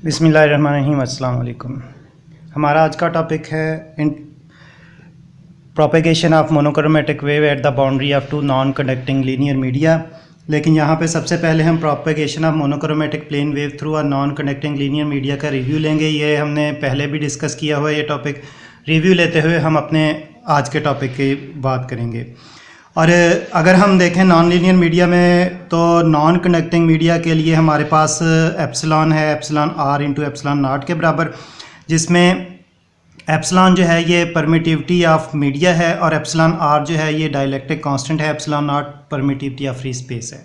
बिस्मिल्लाहिर्रहमानिर्रहीम, अस्सलाम वालेकुम। हमारा आज का टॉपिक है in propagation of monochromatic wave at the boundary of two non conducting linear media. लेकिन यहाँ पे सबसे पहले हम propagation of monochromatic plane wave through a non conducting linear media का रिव्यू लेंगे। ये हमने पहले भी डिस्कस किया हुआ है। ये टॉपिक रिव्यू लेते हुए हम अपने आज के टॉपिक की बात करेंगे। और अगर हम देखें नॉन लीनियर मीडिया में, तो नॉन कंडक्टिंग मीडिया के लिए हमारे पास एप्सिलॉन है, epsilon R into epsilon naught के बराबर, जिसमें एप्सिलॉन जो है ये परमिटिविटी ऑफ मीडिया है और एप्सिलॉन आर जो है ये डाइलेक्ट्रिक कांस्टेंट है, epsilon not permittivity of free space है।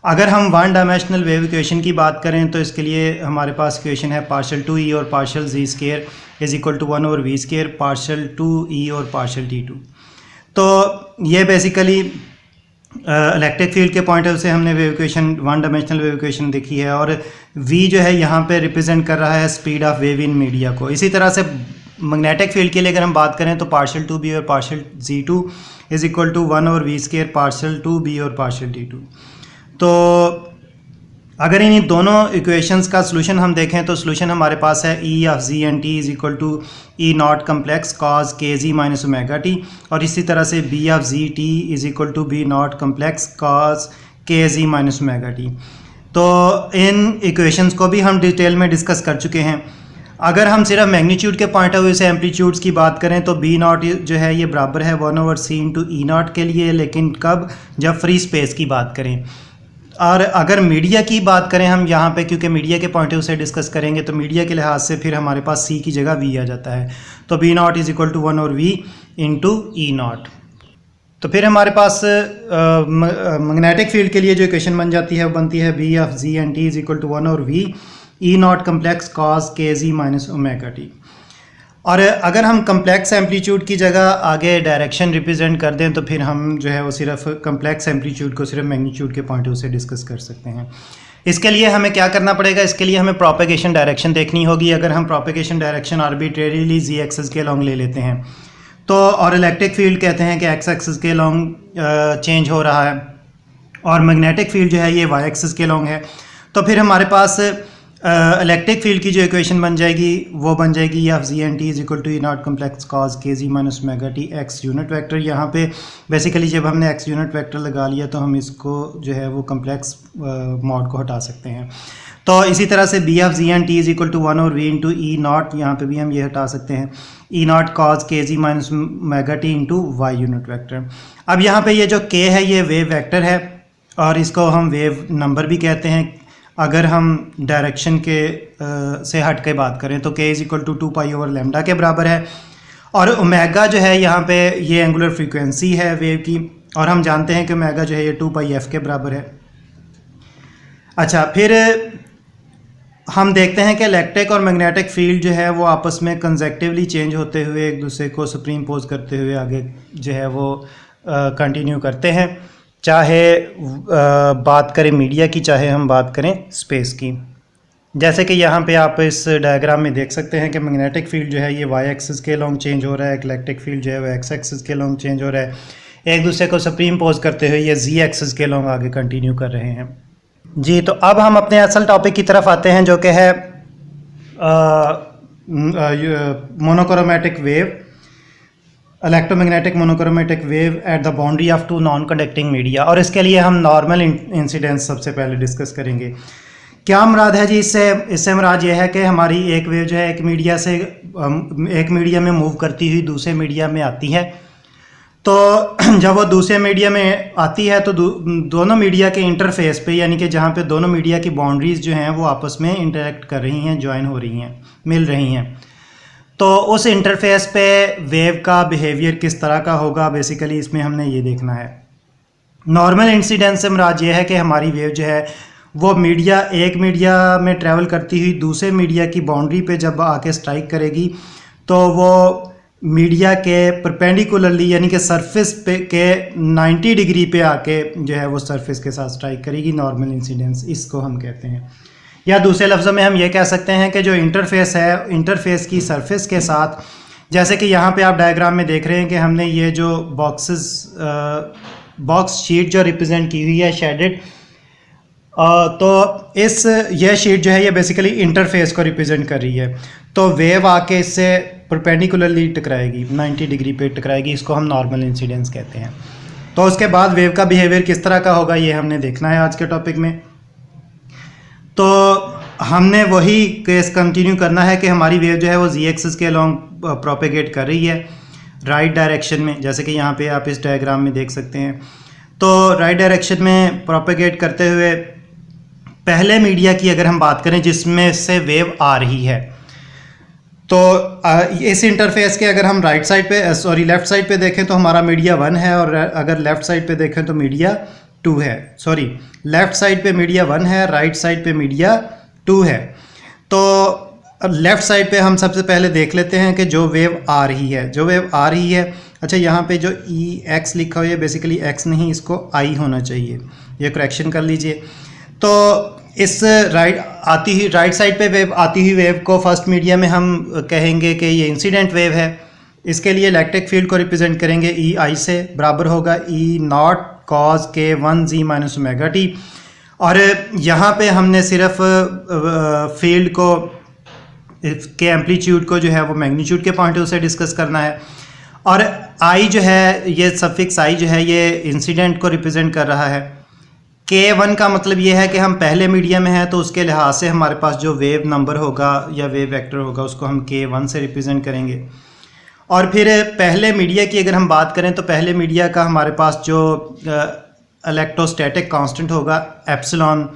अगर हम वन डायमेंशनल वेव इक्वेशन की बात करें तो इसके लिए हमारे पास इक्वेशन है पार्शियल 2e और partial z square is equal to 1 over v square partial 2e और पार्शियल t2। तो ये बेसिकली इलेक्ट्रिक फील्ड के पॉइंट ऑफ से हमने wave equation, one dimensional wave equation देखी है, और v जो है यहाँ पे रिप्रेजेंट कर रहा है speed of wave in media को। इसी तरह से मैग्नेटिक फील्ड के लिए अगर हम बात करें तो पार्शियल 2b और partial z2 is equal to 1 over v square partial 2b और पार्शियल t2। तो अगर इन दोनों इक्वेशंस का सोल्यूशन हम देखें तो सोल्यूशन हमारे पास है E of z and t is equal to E naught complex cos के जी माइनस ओमेगा टी, और इसी तरह से B of z t is equal to B naught complex cos के जी माइनस ओमेगा टी। तो इन इक्वेशंस को भी हम डिटेल में डिस्कस कर चुके हैं। अगर हम सिर्फ मैग्नीट्यूड के पॉइंट ऑफ व्यू से एम्पलीट्यूड्स की बात करें तो B नॉट जो है ये बराबर है 1 over c into E not के लिए, लेकिन कब? जब फ्री स्पेस की बात करें। और अगर मीडिया की बात करें हम यहाँ पे, क्योंकि मीडिया के पॉइंट ऑफ व्यू से डिस्कस करेंगे, तो मीडिया के लिहाज से फिर हमारे पास c की जगह v आ जाता है। तो B naught is equal to 1 और v इंटू E नॉट। तो फिर हमारे पास मैग्नेटिक फील्ड के लिए जो इक्वेशन बन जाती है वो बनती है B of z and t is equal to 1 और v E naught complex cos के जी माइनस ओमेगा टी। और अगर हम कम्प्लेक्स एम्पलीट्यूड की जगह आगे डायरेक्शन रिप्रेजेंट कर दें तो फिर हम जो है वो सिर्फ कम्प्लेक्स एम्पलीट्यूड को सिर्फ मैग्नीट्यूड के पॉइंट ऑफ व्यू से डिस्कस कर सकते हैं। इसके लिए हमें क्या करना पड़ेगा? इसके लिए हमें प्रोपेगेशन डायरेक्शन देखनी होगी। अगर हम propagation direction arbitrarily z axis के लॉन्ग ले लेते हैं तो, और इलेक्ट्रिक फील्ड कहते हैं कि x एक्सिस के लॉन्ग चेंज हो रहा है और मैग्नेटिक फील्ड जो है ये y एक्सिस के लॉन्ग है, तो फिर हमारे पास इलेक्ट्रिक फील्ड की जो इक्वेशन बन जाएगी वो बन जाएगी of ji and T is equal to E naught complex cos के जी minus omega t x unit vector. यहाँ पे बेसिकली जब हमने एक्स यूनिट वेक्टर लगा लिया तो हम इसको जो है वो कम्प्लेक्स मॉड को हटा सकते हैं। तो इसी तरह से B of ji and T is equal to 1 और वी इंटू ई नॉट, यहाँ पर भी हम ये हटा सकते हैं, ई नॉट कॉज के जी minus omega t into y unit vector. अब यहाँ पर ये जो के है ये वेव वैक्टर है और इसको हम वेव नंबर भी कहते हैं। अगर हम डायरेक्शन के से हट के बात करें तो k is equal to 2 pi over lambda के बराबर है, और ओमेगा जो है यहाँ पे ये एंगुलर फ्रीक्वेंसी है वेव की, और हम जानते हैं कि ओमेगा जो है ये 2 पाई f के बराबर है। अच्छा, फिर हम देखते हैं कि इलेक्ट्रिक और मैग्नेटिक फील्ड जो है वो आपस में कंसेक्टिवली चेंज होते हुए एक दूसरे को सुप्रीम पोज करते हुए आगे जो है वो कंटिन्यू करते हैं, चाहे बात करें मीडिया की, चाहे हम बात करें स्पेस की। जैसे कि यहाँ पे आप इस डायग्राम में देख सकते हैं कि मैग्नेटिक फील्ड जो है ये वाई एक्सिस के लॉन्ग चेंज हो रहा है, इलेक्ट्रिक फील्ड जो है वो एक्स एक्सिस के लॉन्ग चेंज हो रहा है, एक दूसरे को सुप्रीम पोज करते हुए ये जी एक्सिस के लॉन्ग आगे कंटिन्यू कर रहे हैं। जी, तो अब हम अपने असल टॉपिक की तरफ आते हैं जो कि है monochromatic wave, electromagnetic monochromatic wave at the boundary of two non conducting media. और इसके लिए हम नॉर्मल इंसिडेंस सबसे पहले डिस्कस करेंगे। क्या मुराद है जी इससे मुराद ये है कि हमारी एक वेव जो है एक मीडिया से एक मीडिया में मूव करती हुई दूसरे मीडिया में आती है। तो जब वो दूसरे मीडिया में आती है तो दोनों मीडिया के इंटरफेस पे, यानी कि जहाँ पे दोनों मीडिया की बाउंड्रीज जो हैं वो आपस में इंटरेक्ट कर रही हैं, ज्वाइन हो रही हैं, मिल रही हैं, तो उस इंटरफेस पे वेव का बिहेवियर किस तरह का होगा, बेसिकली इसमें हमने ये देखना है। नॉर्मल इंसिडेंस से मुराद ये है कि हमारी वेव जो है वो एक मीडिया में ट्रैवल करती हुई दूसरे मीडिया की बाउंड्री पे जब आके स्ट्राइक करेगी तो वो मीडिया के परपेंडिकुलरली, यानी कि सरफेस पे के 90 डिग्री पे आके जो है वो सरफेस के साथ स्ट्राइक करेगी। नॉर्मल इंसिडेंस इसको हम कहते हैं, या दूसरे लफ्ज़ों में हम ये कह सकते हैं कि जो इंटरफेस है, इंटरफेस की सरफेस के साथ, जैसे कि यहाँ पे आप डायग्राम में देख रहे हैं कि हमने ये जो बॉक्स शीट जो रिप्रेजेंट की हुई है शेडेड, तो यह शीट जो है ये बेसिकली इंटरफेस को रिप्रेजेंट कर रही है। तो वेव आके इससे परपेंडिकुलरली टकराएगी, 90 डिग्री पे टकराएगी, इसको हम नॉर्मल इंसिडेंस कहते हैं। तो उसके बाद वेव का बिहेवियर किस तरह का होगा ये हमने देखना है आज के टॉपिक में। तो हमने वही केस कंटिन्यू करना है कि हमारी वेव जो है वो जी एक्सिस के अलोंग प्रोपेगेट कर रही है राइट डायरेक्शन में, जैसे कि यहाँ पे आप इस डायग्राम में देख सकते हैं। तो राइट डायरेक्शन में प्रोपेगेट करते हुए पहले मीडिया की अगर हम बात करें जिसमें से वेव आ रही है, तो इस इंटरफेस के अगर हम लेफ़्ट साइड पे देखें तो हमारा मीडिया 1 है, और अगर लेफ़्ट साइड पे देखें तो मीडिया 2 है। लेफ़्ट साइड पे मीडिया 1 है, राइट साइड पे मीडिया 2 है। तो लेफ़्ट साइड पे हम सबसे पहले देख लेते हैं कि जो वेव आ रही है, अच्छा यहाँ पे जो EX लिखा हुआ है बेसिकली X नहीं, इसको I होना चाहिए, ये करेक्शन कर लीजिए। तो इस राइट साइड पे वेव आती हुई वेव को फर्स्ट मीडिया में हम कहेंगे कि ये इंसिडेंट वेव है। इसके लिए इलेक्ट्रिक फील्ड को रिप्रेजेंट करेंगे EI से, बराबर होगा E0 cos k1z minus omega T. और यहाँ पे हमने सिर्फ फील्ड को के एम्पलीट्यूड को जो है वो मैग्नीट्यूड के पॉइंट ऑफ व्यू से डिस्कस करना है। और I जो है, ये सफिक्स I जो है ये इंसिडेंट को रिप्रेजेंट कर रहा है। K1 का मतलब ये है कि हम पहले मीडिया में हैं, तो उसके लिहाज से हमारे पास जो वेव नंबर होगा या वेव वेक्टर होगा उसको हम K1 से रिप्रेजेंट करेंगे। और फिर पहले मीडिया की अगर हम बात करें तो पहले मीडिया का हमारे पास जो इलेक्ट्रोस्टैटिक कांस्टेंट होगा एप्सिलॉन,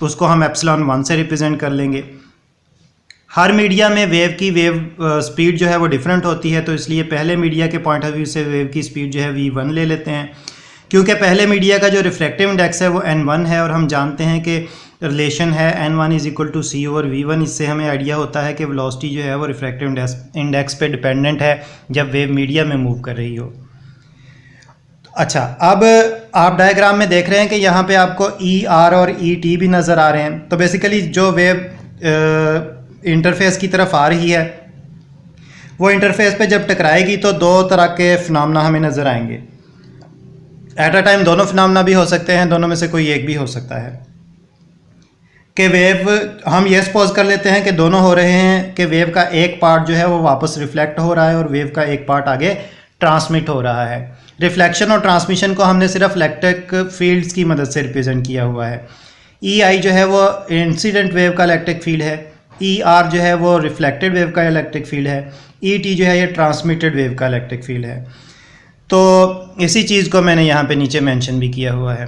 उसको हम एप्सिलॉन 1 से रिप्रेजेंट कर लेंगे। हर मीडिया में वेव की स्पीड जो है वो डिफरेंट होती है, तो इसलिए पहले मीडिया के पॉइंट ऑफ व्यू से वेव की स्पीड जो है v1 ले लेते हैं, क्योंकि पहले मीडिया का जो रिफ्रैक्टिव इंडेक्स है वो n1 है, और हम जानते हैं कि रिलेशन है n1 = c/v1। इससे हमें आइडिया होता है कि वेलोसिटी जो है वो रिफ्रैक्टिव इंडेक्स पे डिपेंडेंट है जब वेव मीडिया में मूव कर रही हो। अच्छा, अब आप डायग्राम में देख रहे हैं कि यहाँ पे आपको ER और ET भी नज़र आ रहे हैं। तो बेसिकली जो वेव इंटरफेस की तरफ आ रही है वो इंटरफेस पे जब टकराएगी तो दो तरह के फिनोमेना हमें नज़र आएंगे। एट अ टाइम दोनों फिनोमेना भी हो सकते हैं, दोनों में से कोई एक भी हो सकता है। कि वेव, हम ये सपोज कर लेते हैं कि दोनों हो रहे हैं कि वेव का एक पार्ट जो है वो वापस रिफ्लेक्ट हो रहा है और वेव का एक पार्ट आगे ट्रांसमिट हो रहा है। रिफ्लेक्शन और ट्रांसमिशन को हमने सिर्फ इलेक्ट्रिक फील्ड्स की मदद से रिप्रेजेंट किया हुआ है। EI जो है वो इंसिडेंट वेव का इलेक्ट्रिक फील्ड है, ER जो है वो रिफ्लेक्टेड वेव का इलेक्ट्रिक फील्ड है, ET जो है ये ट्रांसमिटेड वेव का इलेक्ट्रिक फील्ड है। तो इसी चीज़ को मैंने यहाँ पे नीचे मेंशन भी किया हुआ है।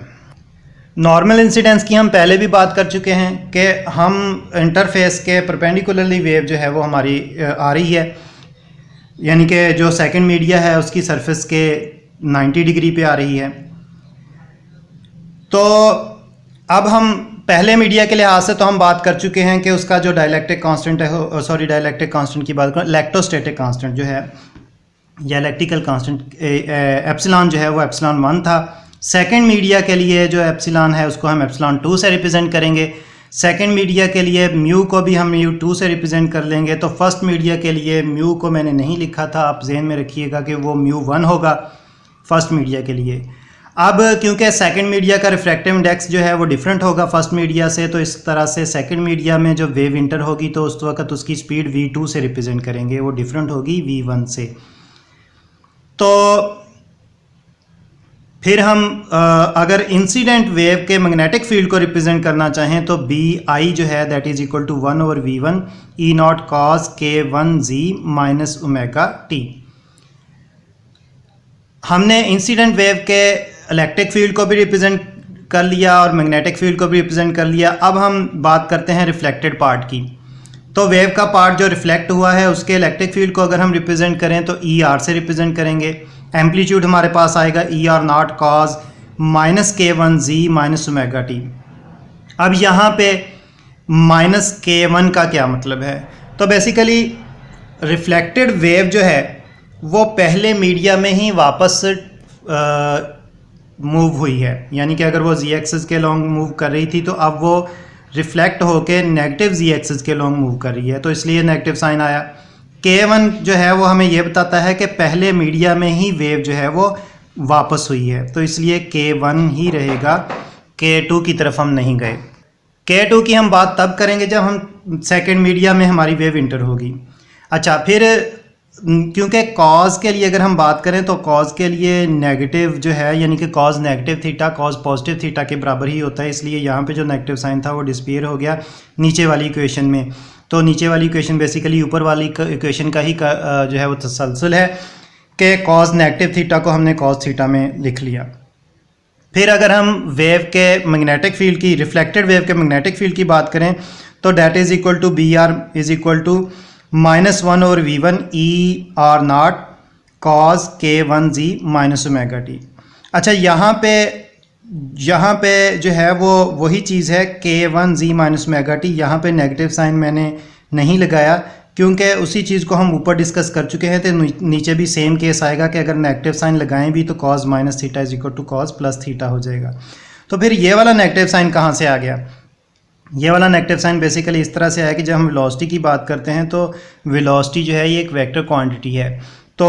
नॉर्मल इंसिडेंस की हम पहले भी बात कर चुके हैं कि हम इंटरफेस के परपेंडिकुलरली वेव जो है वो हमारी आ रही है, यानी कि जो सेकंड मीडिया है उसकी सरफेस के 90 डिग्री पे आ रही है। तो अब हम पहले मीडिया के लिहाज से तो हम बात कर चुके हैं कि उसका जो डाइलेक्ट्रिक कांस्टेंट है, डाइलेक्ट्रिक कांस्टेंट की बात करें, इलेक्ट्रोस्टैटिक कांस्टेंट जो है या इलेक्ट्रिकल कांस्टेंट एप्सिलॉन जो है वो एप्सिलॉन 1 था। सेकंड मीडिया के लिए जो एप्सिलॉन है उसको हम एप्सिलॉन 2 से रिप्रेजेंट करेंगे। सेकंड मीडिया के लिए म्यू को भी हम म्यू 2 से रिप्रेजेंट कर लेंगे। तो फर्स्ट मीडिया के लिए म्यू को मैंने नहीं लिखा था, आप जहन में रखिएगा कि वो म्यू 1 होगा फर्स्ट मीडिया के लिए। अब क्योंकि सेकंड मीडिया का रिफ्रैक्टिव इंडेक्स जो है वो डिफरेंट होगा फर्स्ट मीडिया से, तो इस तरह से सेकंड मीडिया में जो वेव इंटर होगी तो उस वक्त उसकी स्पीड v2 से रिप्रेजेंट करेंगे, वो डिफरेंट होगी v1 से। तो फिर हम अगर इंसिडेंट वेव के मैग्नेटिक फील्ड को रिप्रेजेंट करना चाहें तो BI जो है that is equal to 1/v1 E0 cos k1z minus omega T. हमने इंसिडेंट वेव के इलेक्ट्रिक फील्ड को भी रिप्रेजेंट कर लिया और मैग्नेटिक फील्ड को भी रिप्रेजेंट कर लिया। अब हम बात करते हैं रिफ्लेक्टेड पार्ट की। तो वेव का पार्ट जो रिफ्लेक्ट हुआ है उसके इलेक्ट्रिक फील्ड को अगर हम रिप्रेजेंट करें तो ER से रिप्रेजेंट करेंगे। एम्पलीट्यूड हमारे पास आएगा ER0 cos minus k1z minus omega T. अब यहाँ पे माइनस k1 का क्या मतलब है? तो बेसिकली रिफ्लेक्टेड वेव जो है वो पहले मीडिया में ही वापस मूव हुई है, यानी कि अगर वो z एक्सिस के लॉन्ग मूव कर रही थी तो अब वो रिफ्लेक्ट होके नेगेटिव z एक्सिस के लॉन्ग मूव कर रही है, तो इसलिए नेगेटिव साइन आया। k1 जो है वो हमें ये बताता है कि पहले मीडिया में ही वेव जो है वो वापस हुई है, तो इसलिए k1 ही रहेगा, k2 की तरफ हम नहीं गए। K2 की हम बात तब करेंगे जब हम सेकंड मीडिया में हमारी वेव इंटर होगी। अच्छा, फिर क्योंकि कॉज के लिए अगर हम बात करें तो कॉज के लिए नेगेटिव जो है, यानी कि cause negative theta cause positive theta के बराबर ही होता है, इसलिए यहाँ पे जो नेगेटिव साइन था वो डिस्पीयर हो गया नीचे वाली इक्वेशन में। तो नीचे वाली इक्वेशन बेसिकली ऊपर वाली इक्वेशन का ही जो है वो तसलसल है कि कॉज नेगेटिव थीटा को हमने कॉज थीटा में लिख लिया। फिर अगर हम वेव के मैग्नेटिक फील्ड की, रिफ्लेक्टेड वेव के मैग्नेटिक फील्ड की बात करें तो that is equal to B R is equal to -1 और V1 E R naught cos K1Z minus omega T. अच्छा, यहाँ पे जो है वो वही चीज़ है K1Z माइनस ओमेगा टी। यहाँ पे नेगेटिव साइन मैंने नहीं लगाया क्योंकि उसी चीज़ को हम ऊपर डिस्कस कर चुके हैं। तो नीचे भी सेम केस आएगा कि अगर नेगेटिव साइन लगाएं भी तो cos minus theta is equal to cos plus theta हो जाएगा। तो फिर ये वाला नेगेटिव साइन कहाँ से आ गया? ये वाला नेगेटिव साइन बेसिकली इस तरह से है कि जब हम वेलोसिटी की बात करते हैं तो वेलोसिटी जो है ये एक वेक्टर क्वांटिटी है। तो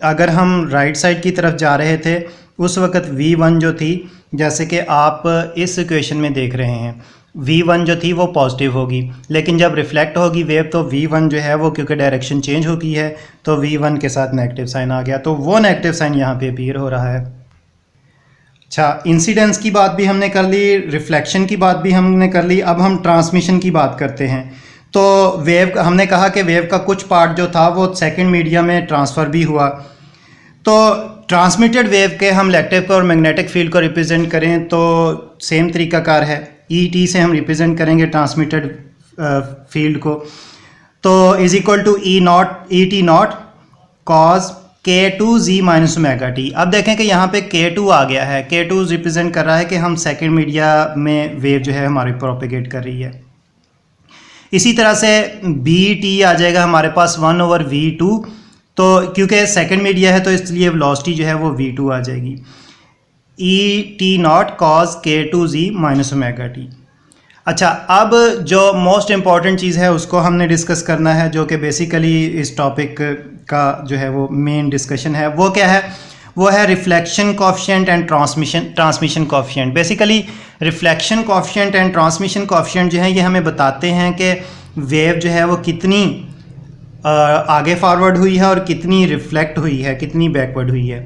अगर हम राइट साइड की तरफ जा रहे थे उस वक्त V1 जो थी, जैसे कि आप इस इक्वेशन में देख रहे हैं, V1 जो थी वो पॉजिटिव होगी, लेकिन जब रिफ्लेक्ट होगी वेव तो V1 जो है वो, क्योंकि डायरेक्शन चेंज हो गई है तो V1 के साथ नेगेटिव साइन आ गया। तो वो नेगेटिव साइन यहाँ पे अपीयर हो रहा है। अच्छा, इंसिडेंस की बात भी हमने कर ली, रिफ्लेक्शन की बात भी हमने कर ली। अब हम ट्रांसमिशन की बात करते हैं। तो वेव, हमने कहा कि वेव का कुछ पार्ट जो था वो सेकंड मीडिया में ट्रांसफ़र भी हुआ। तो ट्रांसमिटेड वेव के हम इलेक्ट्रिक और मैग्नेटिक फील्ड को रिप्रेजेंट करें तो सेम तरीकाकार है, E.T से हम रिप्रेजेंट करेंगे ट्रांसमिटेड फील्ड को। तो is equal to E.T naught cos K2Z minus omega T. अब देखें कि यहाँ पे K2 आ गया है। K2 रिप्रेजेंट कर रहा है कि हम सेकंड मीडिया में वेव जो है हमारी प्रोपेगेट कर रही है। इसी तरह से BT आ जाएगा हमारे पास 1 ओवर V2। तो क्योंकि सेकंड मीडिया है तो इसलिए वेलोसिटी जो है वो V2 आ जाएगी। E.T naught cos K2Z minus omega T. अच्छा, अब जो मोस्ट इम्पॉर्टेंट चीज़ है उसको हमने डिस्कस करना है, जो कि बेसिकली इस टॉपिक का जो है वो मेन डिस्कशन है। वो क्या है? वो है reflection coefficient and transmission coefficient. Basically reflection coefficient and transmission coefficient जो है ये हमें बताते हैं कि वेव जो है वो कितनी आगे फॉरवर्ड हुई है और कितनी रिफ्लेक्ट हुई है, कितनी बैकवर्ड हुई है।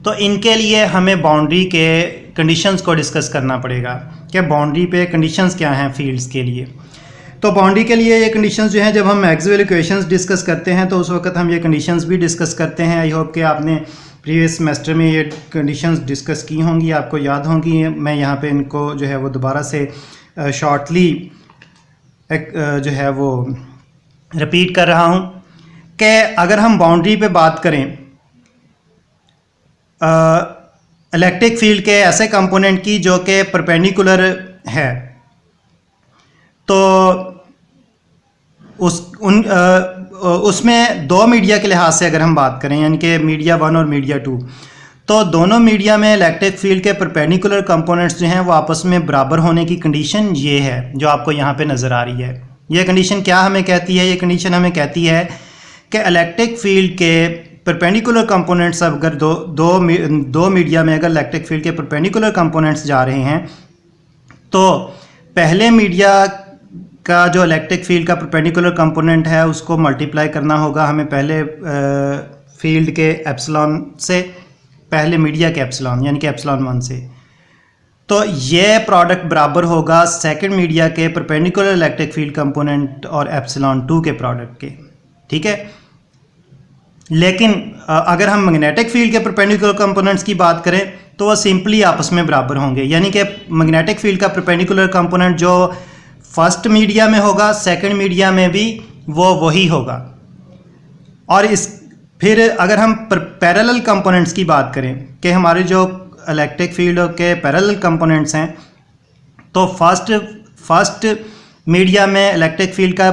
तो इनके लिए हमें बाउंड्री के कंडीशंस को डिस्कस करना पड़ेगा कि बाउंड्री पे कंडीशंस क्या हैं फील्ड्स के लिए। तो बाउंड्री के लिए ये कंडीशंस जो हैं, जब हम मैक्सवेल इक्वेशंस डिस्कस करते हैं तो उस वक्त हम ये कंडीशंस भी डिस्कस करते हैं। आई होप कि आपने प्रीवियस सेमेस्टर में ये कंडीशंस डिस्कस की होंगी, आपको याद होंगी। मैं यहाँ पे इनको जो है वो दोबारा से शॉर्टली जो है वो रिपीट कर रहा हूँ कि अगर हम बाउंड्री पे बात करें इलेक्ट्रिक फील्ड के ऐसे कंपोनेंट की जो कि परपेंडिकुलर है, तो उसमें दो मीडिया के लिहाज से अगर हम बात करें, यानी कि मीडिया 1 और मीडिया 2, तो दोनों मीडिया में इलेक्ट्रिक फील्ड के परपेंडिकुलर कंपोनेंट्स जो हैं वो आपस में बराबर होने की कंडीशन ये है जो आपको यहाँ पे नज़र आ रही है। ये कंडीशन क्या हमें कहती है? ये कंडीशन हमें कहती है कि इलेक्ट्रिक फील्ड के परपेंडिकुलर कंपोनेंट्स अगर दो मीडिया में अगर इलेक्ट्रिक फील्ड के परपेंडिकुलर कंपोनेंट्स जा रहे हैं तो पहले मीडिया का जो इलेक्ट्रिक फील्ड का परपेंडिकुलर कंपोनेंट है उसको मल्टीप्लाई करना होगा हमें पहले फील्ड के एप्सिलॉन से, पहले मीडिया के एप्सिलॉन यानी कि एप्सिलॉन 1 से। तो ये प्रोडक्ट बराबर होगा सेकंड मीडिया के परपेंडिकुलर इलेक्ट्रिक फील्ड कंपोनेंट और एप्सिलॉन 2 के प्रोडक्ट के, ठीक है। लेकिन अगर हम मैग्नेटिक फील्ड के परपेंडिकुलर कंपोनेंट्स की बात करें तो वो सिंपली आपस में बराबर होंगे, यानी कि मैग्नेटिक फील्ड का परपेंडिकुलर कंपोनेंट जो फर्स्ट मीडिया में होगा सेकंड मीडिया में भी वो वही होगा। और फिर अगर हम पैरेलल कंपोनेंट्स की बात करें कि हमारे जो इलेक्ट्रिक फील्ड के पैरेलल कंपोनेंट्स हैं, तो फर्स्ट मीडिया में इलेक्ट्रिक फील्ड का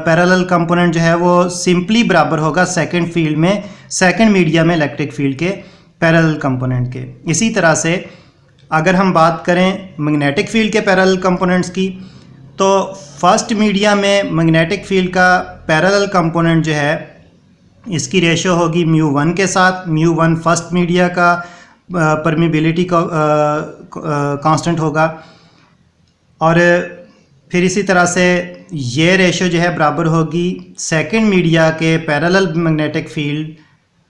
पैरेलल कंपोनेंट जो है वो सिंपली बराबर होगा सेकंड फील्ड में, सेकंड मीडिया में इलेक्ट्रिक फील्ड के पैरेलल कंपोनेंट के। इसी तरह से अगर हम बात करें मैग्नेटिक फील्ड के पैरेलल कंपोनेंट्स की, तो फर्स्ट मीडिया में मैग्नेटिक फील्ड का पैरेलल कंपोनेंट जो है इसकी रेशो होगी μ1 के साथ। μ1 फर्स्ट मीडिया का परमिबिलिटी का कांस्टेंट होगा और फिर इसी तरह से ये रेशो जो है बराबर होगी सेकंड मीडिया के parallel magnetic field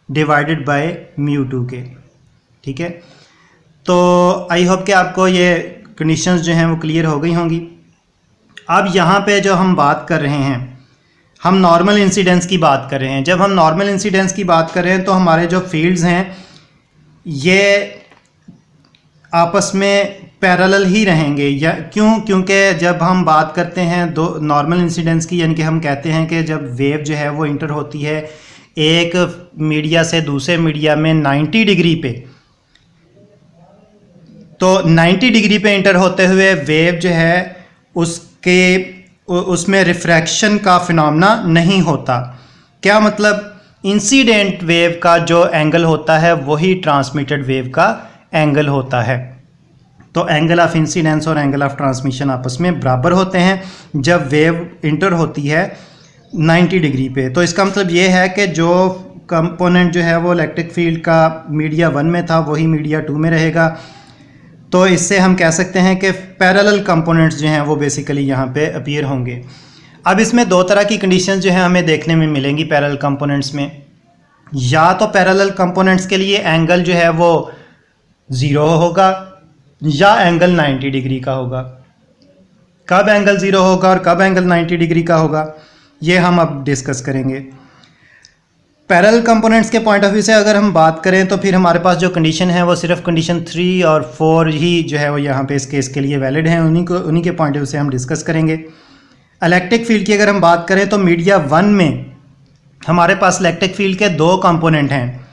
divided by μ2 के। ठीक है, तो आई होप कि आपको ये कंडीशंस जो हैं वो क्लियर हो गई होंगी। अब यहाँ पे जो हम बात कर रहे हैं, हम नॉर्मल इंसिडेंस की बात कर रहे हैं। जब हम नॉर्मल इंसिडेंस की बात कर रहे हैं तो हमारे जो फील्ड्स हैं ये आपस में पैरेलल ही रहेंगे। या क्योंकि जब हम बात करते हैं दो नॉर्मल इंसिडेंस की, यानी कि हम कहते हैं कि जब वेव जो है वो इंटर होती है एक मीडिया से दूसरे मीडिया में 90 डिग्री पे, तो 90 डिग्री पे इंटर होते हुए वेव जो है उसमें रिफ्रैक्शन का फिनोमेना नहीं होता। क्या मतलब, इंसिडेंट वेव का जो एंगल होता है वही ट्रांसमिटेड वेव का एंगल होता है। तो एंगल ऑफ इंसिडेंस और एंगल ऑफ ट्रांसमिशन आपस में बराबर होते हैं जब वेव इंटर होती है 90 डिग्री पे। तो इसका मतलब ये है कि जो कंपोनेंट जो है वो इलेक्ट्रिक फील्ड का मीडिया 1 में था वही मीडिया 2 में रहेगा। तो इससे हम कह सकते हैं कि पैरेलल कंपोनेंट्स जो हैं वो बेसिकली यहाँ पे अपीयर होंगे। अब इसमें दो तरह की कंडीशंस जो है हमें देखने में मिलेंगी पैरेलल कंपोनेंट्स में। या तो पैरेलल कंपोनेंट्स के लिए एंगल जो है वो 0 होगा या एंगल 90 डिग्री का होगा। कब एंगल 0 होगा और कब एंगल 90 डिग्री का होगा ये हम अब डिस्कस करेंगे। पैरेलल कंपोनेंट्स के पॉइंट ऑफ व्यू से अगर हम बात करें तो फिर हमारे पास जो कंडीशन है वो सिर्फ कंडीशन 3 और 4 ही जो है वो यहाँ पे इस केस के लिए वैलिड हैं। उन्हीं के पॉइंट ऑफ व्यू से हम डिस्कस करेंगे। इलेक्ट्रिक फील्ड की अगर हम बात करें तो मीडिया 1 में हमारे पास इलेक्ट्रिक फील्ड के दो कंपोनेंट हैं,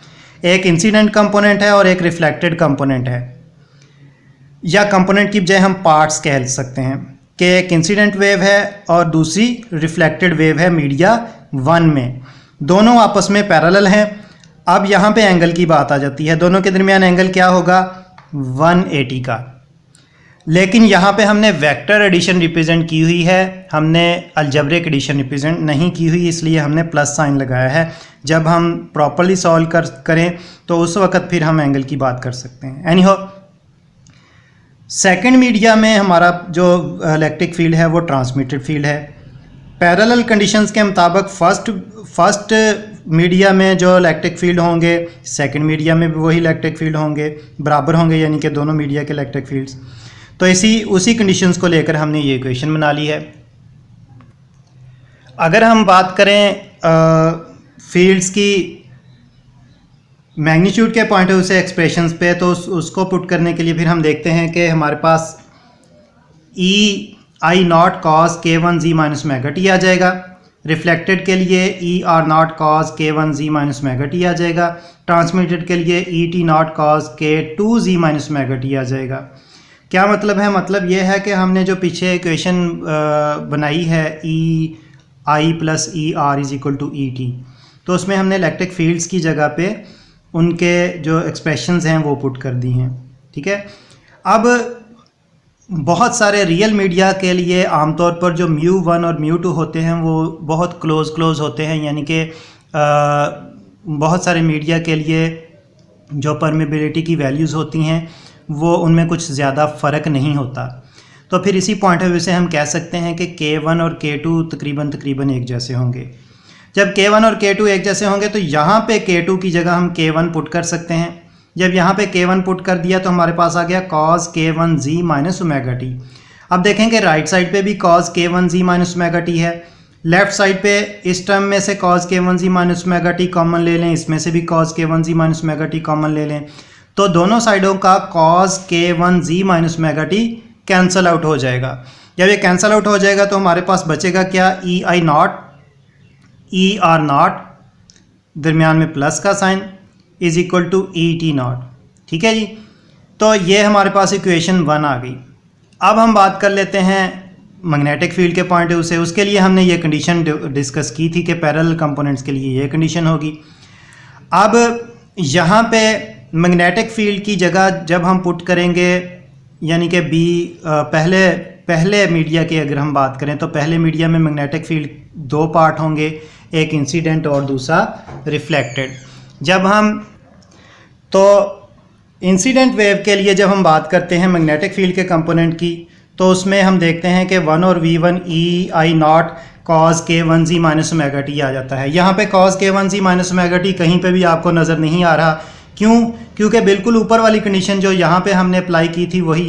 एक इंसिडेंट कंपोनेंट है और एक रिफ्लेक्टेड कंपोनेंट है। या कंपोनेंट की बजाय हम पार्ट्स कह सकते हैं कि एक इंसिडेंट वेव है और दूसरी रिफ्लेक्टेड वेव है मीडिया 1 में। दोनों आपस में पैरेलल हैं। अब यहाँ पे एंगल की बात आ जाती है, दोनों के दरमियान एंगल क्या होगा 180 का। लेकिन यहाँ पे हमने वेक्टर एडिशन रिप्रेजेंट की हुई है, हमने अलजेब्रिक एडिशन रिप्रेजेंट नहीं की हुई, इसलिए हमने प्लस साइन लगाया है। जब हम प्रॉपरली सॉल्व करें तो उस वक़्त फिर हम एंगल की बात कर सकते हैं। एनीहो, सेकंड मीडिया में हमारा जो इलेक्ट्रिक फील्ड है वो ट्रांसमिटेड फील्ड है। पैरेलल कंडीशंस के मुताबिक फर्स्ट मीडिया में जो इलेक्ट्रिक फील्ड होंगे सेकंड मीडिया में भी वही इलेक्ट्रिक फील्ड होंगे, बराबर होंगे, यानी कि दोनों मीडिया के इलेक्ट्रिक फील्ड्स। तो उसी कंडीशंस को लेकर हमने ये इक्वेशन बना ली है। अगर हम बात करें फील्ड्स की मैग्नीट्यूड के पॉइंट ऑफ व्यू से एक्सप्रेशंस पे, तो उसको पुट करने के लिए फिर हम देखते हैं कि हमारे पास EI0 cos K1Z minus omega t आ जाएगा। रिफ्लेक्टेड के लिए ER0 cos K1Z minus omega t आ जाएगा। ट्रांसमिटेड के लिए ET0 cos K2Z minus omega t आ जाएगा। क्या मतलब है? मतलब ये है कि हमने जो पीछे इक्वेशन बनाई है EI plus ER is equal to ET, तो उसमें हमने इलेक्ट्रिक फील्ड्स की जगह पे उनके जो एक्सप्रेशंस हैं वो पुट कर दी हैं। ठीक है, अब बहुत सारे रियल मीडिया के लिए आमतौर पर जो μ1 और μ2 होते हैं वो बहुत क्लोज होते हैं, यानी कि बहुत सारे मीडिया के लिए जो परमेबिलिटी की वैल्यूज़ होती हैं वो उनमें कुछ ज़्यादा फ़र्क नहीं होता। तो फिर इसी पॉइंट ऑफ व्यू से हम कह सकते हैं कि K1 और K2 तकरीबन एक जैसे होंगे। जब K1 और K2 एक जैसे होंगे तो यहाँ पे K2 की जगह हम K1 पुट कर सकते हैं। जब यहाँ पे K1 पुट कर दिया तो हमारे पास आ गया cos K1Z minus omega T. अब देखें कि राइट साइड पे भी cos K1Z minus omega T है, लेफ़्ट साइड पे इस टर्म में से cos K1Z minus omega T common ले लें, इसमें से भी cos K1Z minus omega T common ले लें, तो दोनों साइडों का cos K1Z minus omega T cancel out हो जाएगा। जब ये कैंसल आउट हो जाएगा तो हमारे पास बचेगा क्या, EI0 ER0 दरमियान में प्लस का sign is equal to ET0। ठीक है जी, तो ये हमारे पास इक्वेशन 1 आ गई। अब हम बात कर लेते हैं मैग्नेटिक फील्ड के पॉइंट ऑफ व्यू से। उसके लिए हमने ये कंडीशन डिस्कस की थी कि पैरेलल कंपोनेंट्स के लिए ये कंडीशन होगी। अब यहाँ पे मैग्नेटिक फील्ड की जगह जब हम पुट करेंगे, यानी कि पहले मीडिया की अगर हम बात करें तो पहले मीडिया में मैग्नेटिक फील्ड दो पार्ट होंगे, एक इंसिडेंट और दूसरा रिफ्लेक्टेड। जब हम तो इंसिडेंट वेव के लिए जब हम बात करते हैं मैग्नेटिक फील्ड के कंपोनेंट की, तो उसमें हम देखते हैं कि 1 और v1 ई आई naught cos k1z minus omega t आ जाता है। यहाँ पे cause k1z minus omega T कहीं पे भी आपको नज़र नहीं आ रहा। क्यों? क्योंकि बिल्कुल ऊपर वाली कंडीशन जो यहाँ पे हमने अप्लाई की थी वही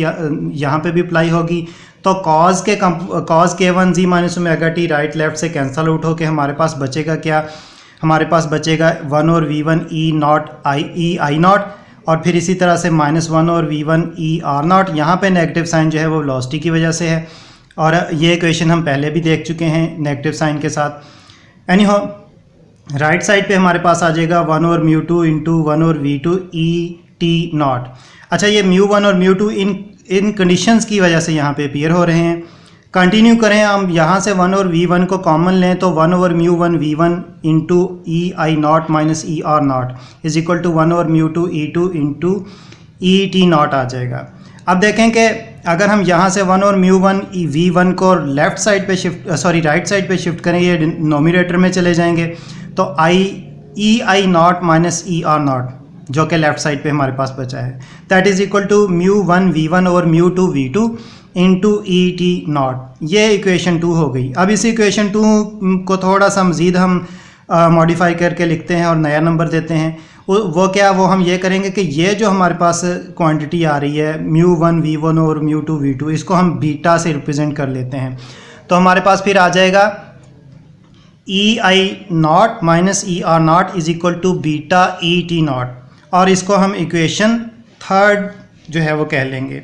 यहाँ पे भी अप्लाई होगी। तो cause k1z minus omega T right left से कैंसल आउट होके हमारे पास बचेगा क्या? हमारे पास बचेगा 1 और v1 E not E I not, और फिर इसी तरह से -1 और v1 ई आर नॉट। यहाँ पे नेगेटिव साइन जो है वो वेलोसिटी की वजह से है, और ये इक्वेशन हम पहले भी देख चुके हैं नेगेटिव साइन के साथ। एनी हो, राइट साइड पे हमारे पास आ जाएगा 1 और μ2 इंटू 1 और v2 ई टी नॉट। अच्छा, ये μ1 और μ2 इन कंडीशंस की वजह से यहाँ पे अपीयर हो रहे हैं। कंटिन्यू करें, हम यहाँ से 1 और v1 को कॉमन लें तो 1 over μ1 v1 into E I naught minus E are naught is equal to 1 over μ2 e2 into E T naught आ जाएगा। अब देखें कि अगर हम यहाँ से 1 और μ1 v1 को लेफ्ट साइड पे राइट साइड पे शिफ्ट करें, ये डिनोमिनेटर में चले जाएंगे, तो E I naught minus E are naught जो कि लेफ्ट साइड पे हमारे पास बचा है, that is equal to μ1 v1 over μ2 v2 into E T naught. ये इक्वेशन 2 हो गई। अब इस इक्वेशन 2 को थोड़ा सा मज़ीद हम मॉडिफाई करके लिखते हैं और नया नंबर देते हैं। वो क्या, वो हम ये करेंगे कि ये जो हमारे पास क्वांटिटी आ रही है μ1 v1 और μ2 v2, इसको हम बीटा से रिप्रेजेंट कर लेते हैं। तो हमारे पास फिर आ जाएगा E I naught minus E are naught is equal to beta E T naught, और इसको हम इक्वेशन 3 जो है वो कह लेंगे।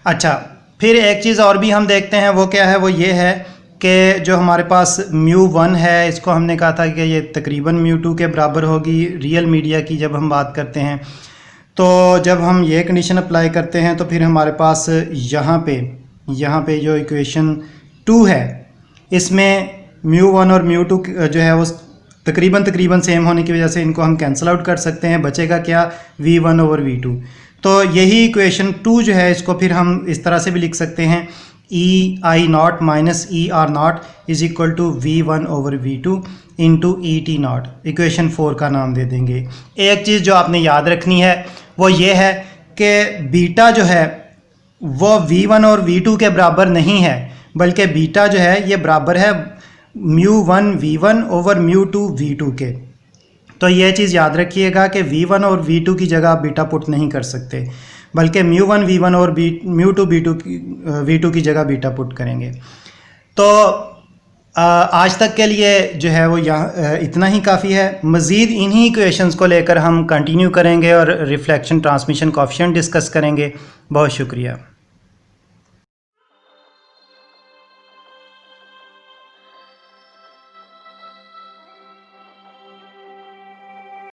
अच्छा, फिर एक चीज़ और भी हम देखते हैं, वो क्या है, वो ये है कि जो हमारे पास μ1 है, इसको हमने कहा था कि ये तकरीबन μ2 के बराबर होगी रियल मीडिया की जब हम बात करते हैं। तो जब हम ये कंडीशन अप्लाई करते हैं तो फिर हमारे पास यहाँ पे जो इक्वेशन 2 है, इसमें μ1 और μ2 जो है वो तकरीबन सेम होने की वजह से इनको हम कैंसिल आउट कर सकते हैं। बचेगा क्या? v1 over v2। तो यही इक्वेशन 2 जो है, इसको फिर हम इस तरह से भी लिख सकते हैं, E I naught minus E are naught is equal to v1 over v2 into E T naught. Equation 4 का नाम दे देंगे। एक चीज़ जो आपने याद रखनी है वो ये है कि बीटा जो है वो v1 और v2 के बराबर नहीं है, बल्कि बीटा जो है ये बराबर है μ1 v1 ओवर μ2 v2 के। तो ये चीज़ याद रखिएगा कि v1 और v2 की जगह आप बीटा पुट नहीं कर सकते, बल्कि μ1 v1 और μ2 v2 की जगह बीटा पुट करेंगे। तो आज तक के लिए जो है वो यहाँ इतना ही काफ़ी है। मज़ीद इन्हीं इक्वेशंस को लेकर हम कंटिन्यू करेंगे और रिफ्लेक्शन ट्रांसमिशन कोएफिशिएंट डिस्कस करेंगे। बहुत शुक्रिया।